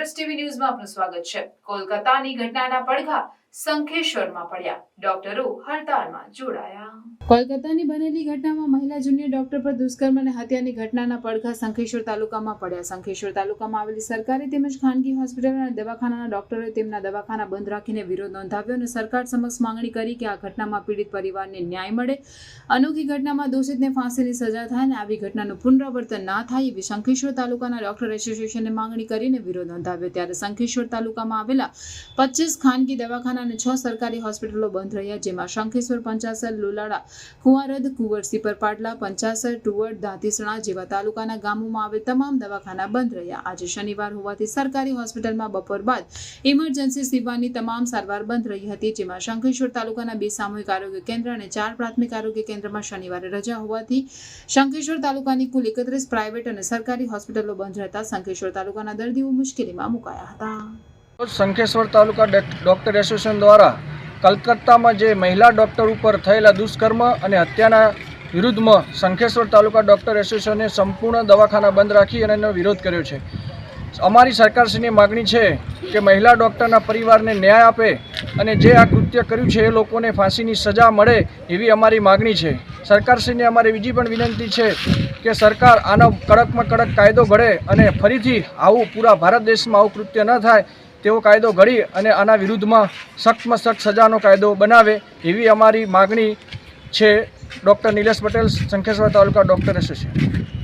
Express TV ન્યૂઝમાં આપનું સ્વાગત છે। કોલકાતાની ઘટનાના પડઘા શંખેશ્વરમાં પડ્યા, ડોક્ટરો હડતાળમાં જોડાયા। કોલકાતાની બનેલી ઘટનામાં મહિલા જુનિયર ડોક્ટર પર દુષ્કર્મ અને હત્યાની ઘટનાના પડઘા શંખેશ્વર તાલુકામાં પડ્યા। શંખેશ્વર તાલુકામાં આવેલી સરકારી તેમજ ખાનગી હોસ્પિટલ અને દવાખાનાના ડોક્ટરોએ તેમના દવાખાના બંધ રાખીને વિરોધ નોંધાવ્યો અને સરકાર સમક્ષ માંગણી કરી કે આ ઘટનામાં પીડિત પરિવારને ન્યાય મળે, અનોખી ઘટનામાં દોષિતને ફાંસીની સજા થાય અને આવી ઘટનાનું પુનરાવર્તન ના થાય એવી શંખેશ્વર તાલુકાના ડોક્ટર એસોસિએશને માંગણી કરીને વિરોધ નોંધાવ્યો। ત્યારે શંખેશ્વર તાલુકામાં આવેલા 25 ખાનગી દવાખાના અને 6 સરકારી હોસ્પિટલો બંધ રહ્યા, જેમાં શંખેશ્વર, પંચાસર, લુલાડા, કુંવારદ, કુંવર, સિપર પાટલા, પંચાસર, ટુવડ, દાંતીસણા જેવા તાલુકાના ગામોમાં આવેલ તમામ દવાખાના બંધ રહ્યા। આજે શનિવાર હોવાથી સરકારી હોસ્પિટલમાં બપોર બાદ ઇમરજન્સી સેવાની તમામ સારવાર બંધ રહી હતી, જેમાં શંખેશ્વર તાલુકાના 2 સામૂહિક આરોગ્ય કેન્દ્ર અને 4 પ્રાથમિક આરોગ્ય કેન્દ્રમાં શનિવારે રજા હોવાથી શંખેશ્વર તાલુકાની કુલ 31 પ્રાઇવેટ અને સરકારી હોસ્પિટલો બંધ રહેતા શંખેશ્વર તાલુકાના દર્દીઓ મુશ્કેલીમાં મુકાયા હતા। શંખેશ્વર તાલુકા ડૉક્ટર એસોસિએશન દ્વારા કલકત્તામાં જે મહિલા ડૉક્ટર ઉપર થયેલા દુષ્કર્મ અને હત્યાના વિરુદ્ધમાં શંખેશ્વર તાલુકા ડૉક્ટર એસોસિએશને સંપૂર્ણ દવાખાના બંધ રાખી અને એનો વિરોધ કર્યો છે। અમારી સરકારશ્રીની માગણી છે કે મહિલા ડૉક્ટરના પરિવારને ન્યાય આપે અને જે આ કૃત્ય કર્યું છે એ લોકોને ફાંસીની સજા મળે એવી અમારી માગણી છે। સરકારશ્રીને અમારી બીજી પણ વિનંતી છે કે સરકાર આનો કડકમાં કડક કાયદો ઘડે અને ફરીથી આવું પૂરા ભારત દેશમાં આવું કૃત્ય ન થાય તેવો કાયદો ઘડી અને આના વિરુદ્ધમાં સખ્તમાં સખ્ત સજાનો કાયદો બનાવે એવી અમારી માગણી છે। ડૉક્ટર નિલેશ પટેલ, શંખેશ્વર તાલુકા ડૉક્ટર એસોસિએશન।